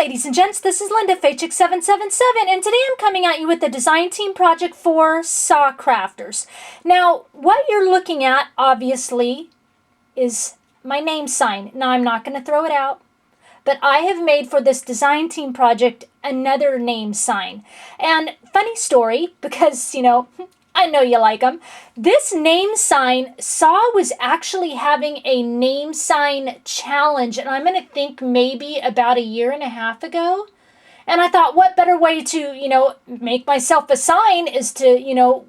ladies and gents, this is Linda Faychick777, and today I'm coming at you with the design team project for Sacrafters. Now, what you're looking at, obviously, is my name sign. Now, I'm not going to throw it out, but I have made for this design team project another name sign. And funny story, because, I know you like them. This name sign, Saw was actually having a name sign challenge, and I'm going to think maybe about a year and a half ago. And I thought, what better way to, make myself a sign is to,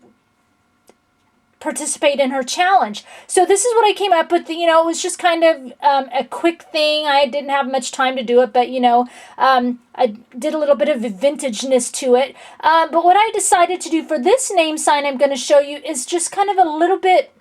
participate in her challenge. So this is what I came up with. It was just kind of a quick thing. I didn't have much time to do it, but I did a little bit of vintageness to it. But what I decided to do for this name sign I'm going to show you is just kind of a little bit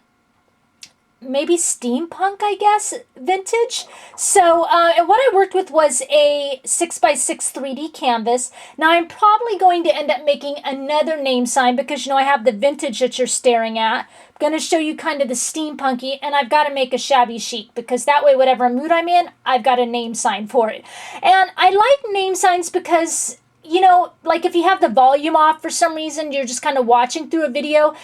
maybe steampunk, I guess, vintage. So, and what I worked with was a 6x6 3D canvas. Now, I'm probably going to end up making another name sign because, I have the vintage that you're staring at. I'm going to show you kind of the steampunky, and I've got to make a shabby chic because that way, whatever mood I'm in, I've got a name sign for it. And I like name signs because like if you have the volume off for some reason, you're just kind of watching through a video,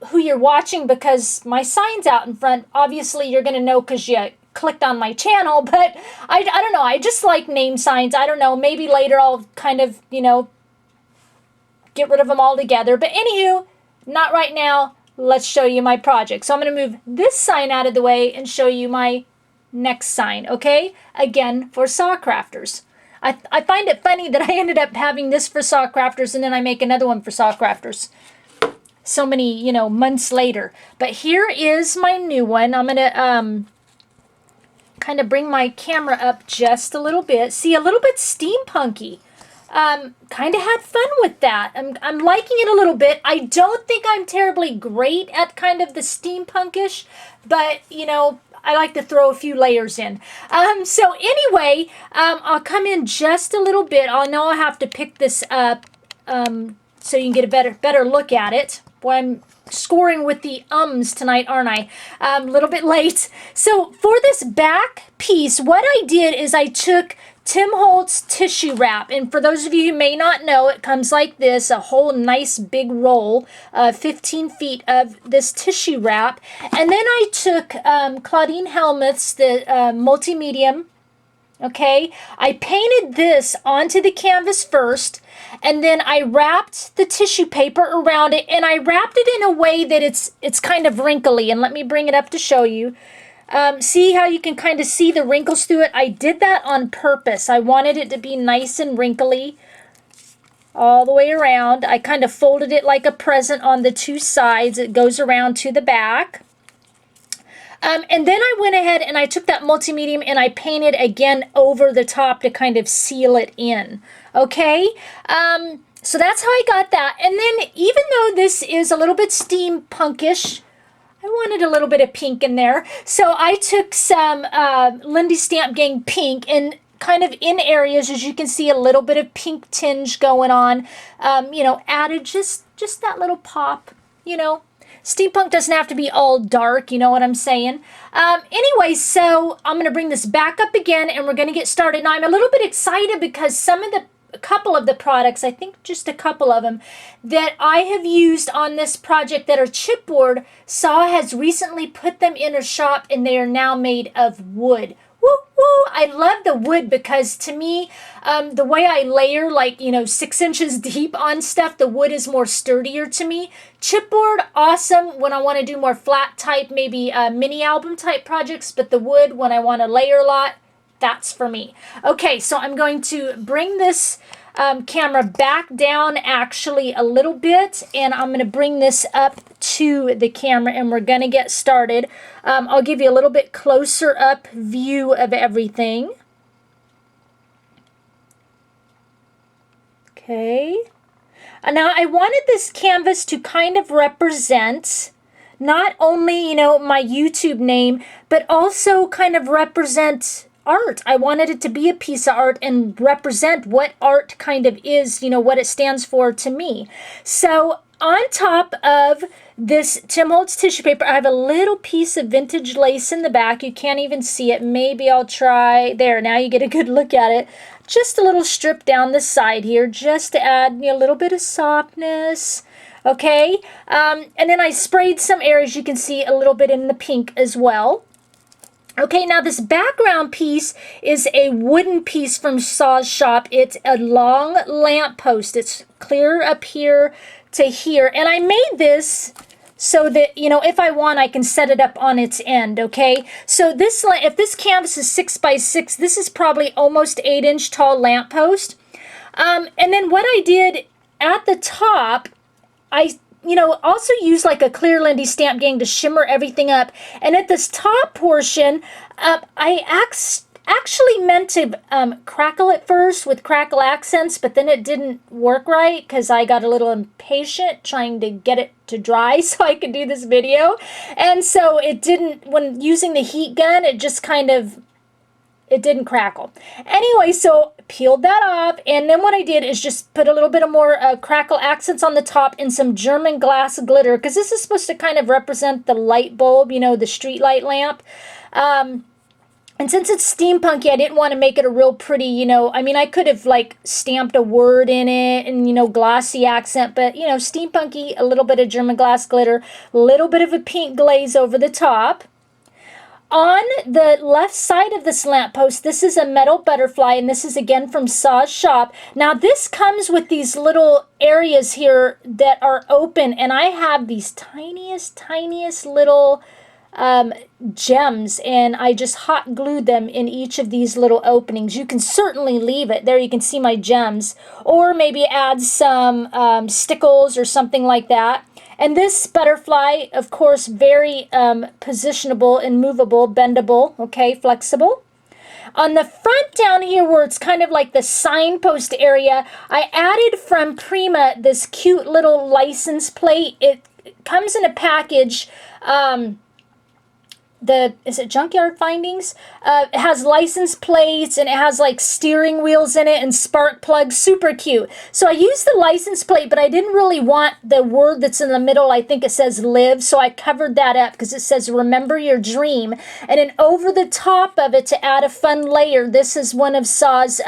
who you're watching because my sign's out in front. Obviously, you're going to know because you clicked on my channel, but I don't know. I just like name signs. I don't know. Maybe later I'll kind of, get rid of them altogether. But anywho, not right now. Let's show you my project. So I'm going to move this sign out of the way and show you my next sign, okay? Again, for Sacrafters. I find it funny that I ended up having this for Sacrafters and then I make another one for Sacrafters so many, months later. But here is my new one. I'm going to kind of bring my camera up just a little bit. See, a little bit steampunky. Kind of had fun with that. I'm liking it a little bit. I don't think I'm terribly great at kind of the steampunkish, but, I like to throw a few layers in. So anyway, I'll come in just a little bit. I know I'll have to pick this up so you can get a better look at it. Boy, I'm scoring with the ums tonight, aren't I? A little bit late. So for this back piece, what I did is I took Tim Holtz tissue wrap. And for those of you who may not know, it comes like this, a whole nice big roll, 15 feet of this tissue wrap. And then I took Claudine Helmuth's, the multi-medium. Okay, I painted this onto the canvas first, and then I wrapped the tissue paper around it, and I wrapped it in a way that it's kind of wrinkly. And let me bring it up to show you. See how you can kind of see the wrinkles through it? I did that on purpose. I wanted it to be nice and wrinkly all the way around. I kind of folded it like a present on the two sides. It goes around to the back. And then I went ahead and I took that multi-medium and I painted again over the top to kind of seal it in. Okay? So that's how I got that. And then even though this is a little bit steampunkish, I wanted a little bit of pink in there. So I took some Lindy Stamp Gang pink and kind of in areas, as you can see, a little bit of pink tinge going on. Added just that little pop, Steampunk doesn't have to be all dark, you know what I'm saying? Anyway, so I'm going to bring this back up again and we're going to get started. Now, I'm a little bit excited because a couple of the products, I think just a couple of them, that I have used on this project that are chipboard, Saw has recently put them in her shop and they are now made of wood. Woo, woo. I love the wood because to me, the way I layer 6 inches deep on stuff, the wood is more sturdier to me. Chipboard, awesome when I want to do more flat type, maybe mini album type projects, but the wood when I want to layer a lot, that's for me. Okay, so I'm going to bring this camera back down actually a little bit, and I'm going to bring this up to the camera and we're going to get started. I'll give you a little bit closer up view of everything. Okay. Now I wanted this canvas to kind of represent not only, my YouTube name, but also kind of represent art. I wanted it to be a piece of art and represent what art kind of is, what it stands for to me. So on top of this Tim Holtz tissue paper, I have a little piece of vintage lace in the back. You can't even see it. Maybe I'll try. There, now you get a good look at it. Just a little strip down the side here, just to add a little bit of softness. Okay, and then I sprayed some areas. You can see a little bit in the pink as well. Okay, now this background piece is a wooden piece from Saw's shop. It's a long lamp post. It's clear up here to here. And I made this so that, you know, if I want, I can set it up on its end, okay? So this, if this canvas is 6 by 6, this is probably almost 8-inch tall lamp post. And then what I did at the top, I also use like a clear Lindy stamp gang to shimmer everything up. And at this top portion, I actually meant to crackle it first with crackle accents, but then it didn't work right because I got a little impatient trying to get it to dry so I could do this video. And so it didn't, when using the heat gun, it just kind of, it didn't crackle. Anyway, so peeled that off, and then what I did is just put a little bit of more crackle accents on the top and some German glass glitter, because this is supposed to kind of represent the light bulb, you know, the street light lamp. And since it's steampunky, I didn't want to make it a real pretty, you know, I mean, I could have like stamped a word in it and, you know, glossy accent, but, you know, steampunky, a little bit of German glass glitter, a little bit of a pink glaze over the top. On the left side of this lamppost, this is a metal butterfly, and this is again from Saw's shop. Now this comes with these little areas here that are open, and I have these tiniest little gems, and I just hot glued them in each of these little openings. You can certainly leave it. There you can see my gems, or maybe add some stickles or something like that. And this butterfly, of course, very positionable and movable, bendable, okay, flexible. On the front down here where it's kind of like the signpost area, I added from Prima this cute little license plate. It comes in a package. Is it Junkyard Findings? It has license plates, and it has like steering wheels in it and spark plugs. Super cute. So I used the license plate, but I didn't really want the word that's in the middle. I think it says live, so I covered that up because it says remember your dream. And then over the top of it, to add a fun layer, this is one of Saw's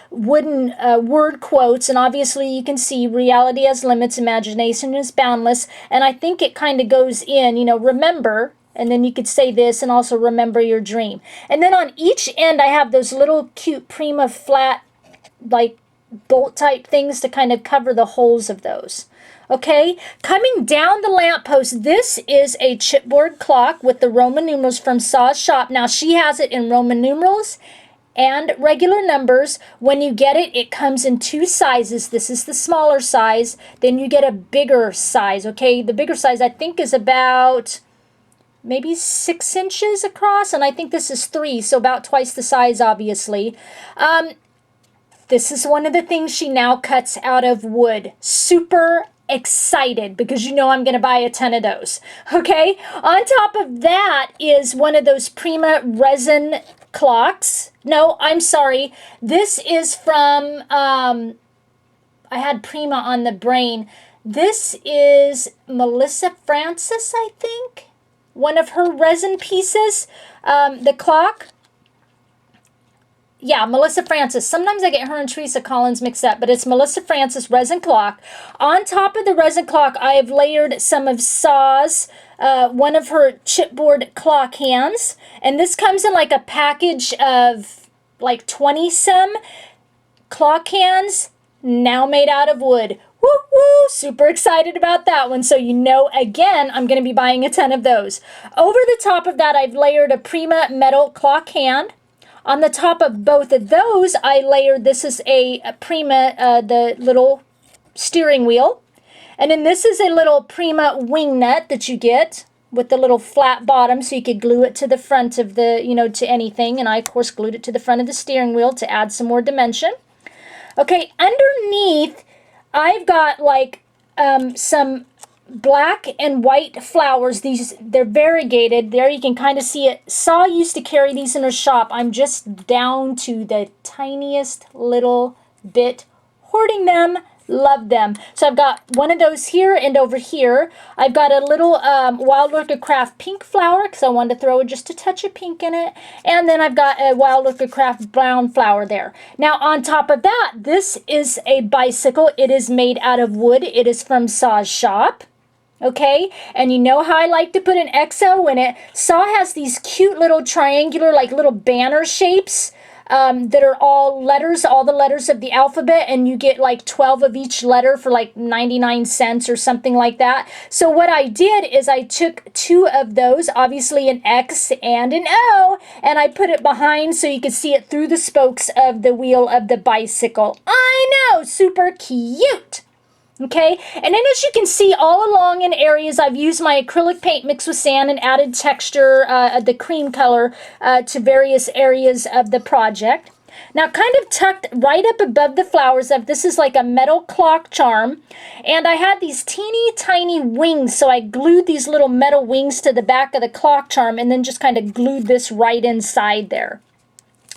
wooden word quotes, and obviously you can see reality has limits, imagination is boundless, and I think it kind of goes in, you know, remember. And then you could say this and also remember your dream. And then on each end, I have those little cute Prima flat, like bolt type things to kind of cover the holes of those. Okay, coming down the lamppost, this is a chipboard clock with the Roman numerals from Saw's shop. Now she has it in Roman numerals and regular numbers. When you get it, it comes in 2 sizes. This is the smaller size. Then you get a bigger size. Okay, the bigger size I think is about maybe 6 inches across, and I think this is 3, so about twice the size, obviously. This is one of the things she now cuts out of wood. Super excited, because you know I'm going to buy a ton of those. Okay, on top of that is one of those Prima resin clocks. No, I'm sorry. This is from, I had Prima on the brain. This is Melissa Francis, I think. One of her resin pieces, the clock. Yeah, Melissa Francis. Sometimes I get her and Teresa Collins mixed up, but it's Melissa Francis resin clock. On top of the resin clock, I have layered some of Saw's, one of her chipboard clock hands. And this comes in like a package of like 20-some clock hands, now made out of wood. Woo woo! Super excited about that one. So you know, again, I'm going to be buying a ton of those. Over the top of that, I've layered a Prima metal clock hand. On the top of both of those, I layered, this is a Prima, the little steering wheel. And then this is a little Prima wing nut that you get with the little flat bottom, so you could glue it to the front of the, you know, to anything. And I, of course, glued it to the front of the steering wheel to add some more dimension. Okay, underneath, I've got like some black and white flowers. They're variegated. There you can kind of see it. Saw used to carry these in her shop. I'm just down to the tiniest little bit, hoarding them Love them. So I've got one of those here and over here. I've got a little Wild Orchid Craft pink flower because I wanted to throw just a touch of pink in it. And then I've got a Wild Orchid Craft brown flower there. Now on top of that, this is a bicycle. It is made out of wood. It is from Saw's shop. Okay, and you know how I like to put an XO in it. Saw has these cute little triangular, like little banner shapes that are all letters, all the letters of the alphabet, and you get like 12 of each letter for like 99 cents or something like that. So what I did is I took 2 of those, obviously an X and an O, and I put it behind so you could see it through the spokes of the wheel of the bicycle. I know, super cute. Okay, and then as you can see all along in areas, I've used my acrylic paint mixed with sand and added texture, the cream color, to various areas of the project. Now kind of tucked right up above the flowers this is like a metal clock charm, and I had these teeny tiny wings, so I glued these little metal wings to the back of the clock charm and then just kind of glued this right inside there.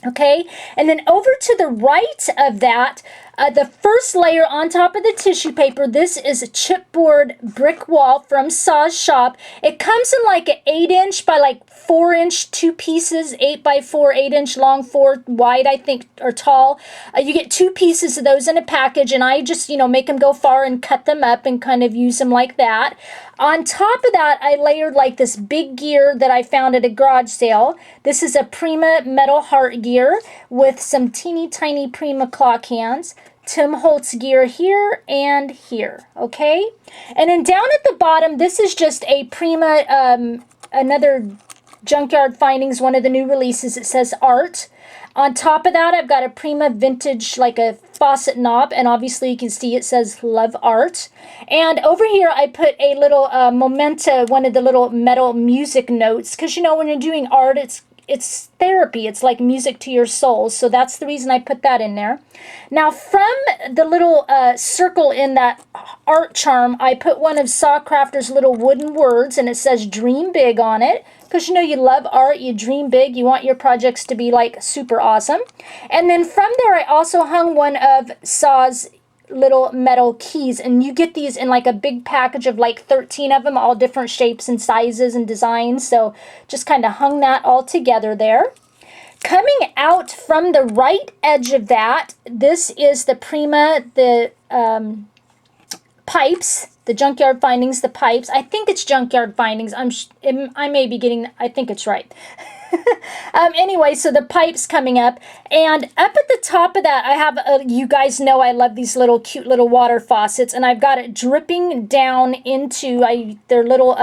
Okay, and then over to the right of that, the first layer on top of the tissue paper, this is a chipboard brick wall from Saw's shop. It comes in like an 8-inch by like 4-inch, 2 pieces, 8 by 4, 8-inch long, 4 wide, I think, or tall. You get 2 pieces of those in a package, and I just, you know, make them go far and cut them up and kind of use them like that. On top of that, I layered like this big gear that I found at a garage sale. This is a Prima metal heart gear with some teeny tiny Prima clock hands. Tim Holtz gear here and here, okay? And then down at the bottom, this is just a Prima, another Junkyard Findings, one of the new releases. It says art. On top of that, I've got a Prima vintage, like a faucet knob, and obviously you can see it says Love Art. And over here, I put a little memento, one of the little metal music notes, because you know when you're doing art, it's therapy. It's like music to your soul. So that's the reason I put that in there. Now from the little circle in that art charm, I put one of Sacrafters' little wooden words, and it says Dream Big on it. Because you know you love art, you dream big, you want your projects to be like super awesome. And then from there, I also hung one of Saw's little metal keys, and you get these in like a big package of like 13 of them, all different shapes and sizes and designs. So just kind of hung that all together there. Coming out from the right edge of that, this is the Prima, the pipes, the Junkyard Findings, the pipes. I think it's Junkyard Findings. I may be getting, I think it's right. Anyway, so the pipes coming up, and up at the top of that, I have, you guys know I love these little cute little water faucets, and I've got it dripping down into their little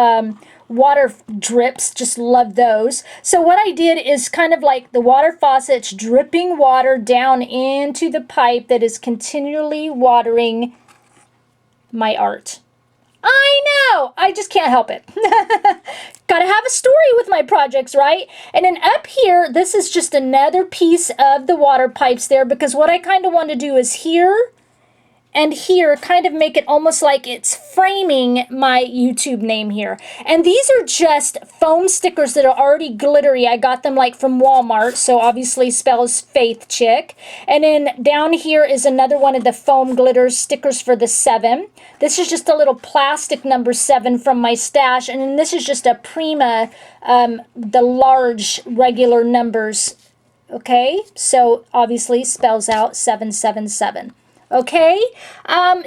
water drips. Just love those. So what I did is kind of like the water faucets dripping water down into the pipe that is continually watering my art. I know! I just can't help it. Gotta have a story with my projects, right? And then up here, this is just another piece of the water pipes there, because what I kind of want to do is here and here, kind of make it almost like it's framing my YouTube name here. And these are just foam stickers that are already glittery. I got them like from Walmart, so obviously spells Faith Chick. And then down here is another one of the foam glitter stickers for the 7. This is just a little plastic number 7 from my stash. And then this is just a Prima, the large regular numbers. Okay, so obviously spells out 777. Okay,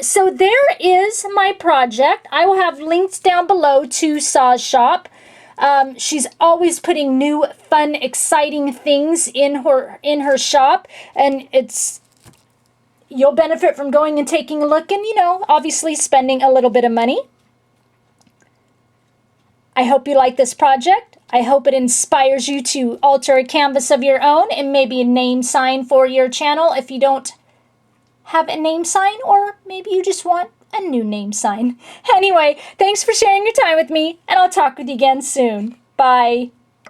so there is my project. I will have links down below to Saw's shop. She's always putting new, fun, exciting things in her shop, and you'll benefit from going and taking a look and, you know, obviously spending a little bit of money. I hope you like this project. I hope it inspires you to alter a canvas of your own and maybe a name sign for your channel if you don't have a name sign, or maybe you just want a new name sign. Anyway, thanks for sharing your time with me, and I'll talk with you again soon. Bye.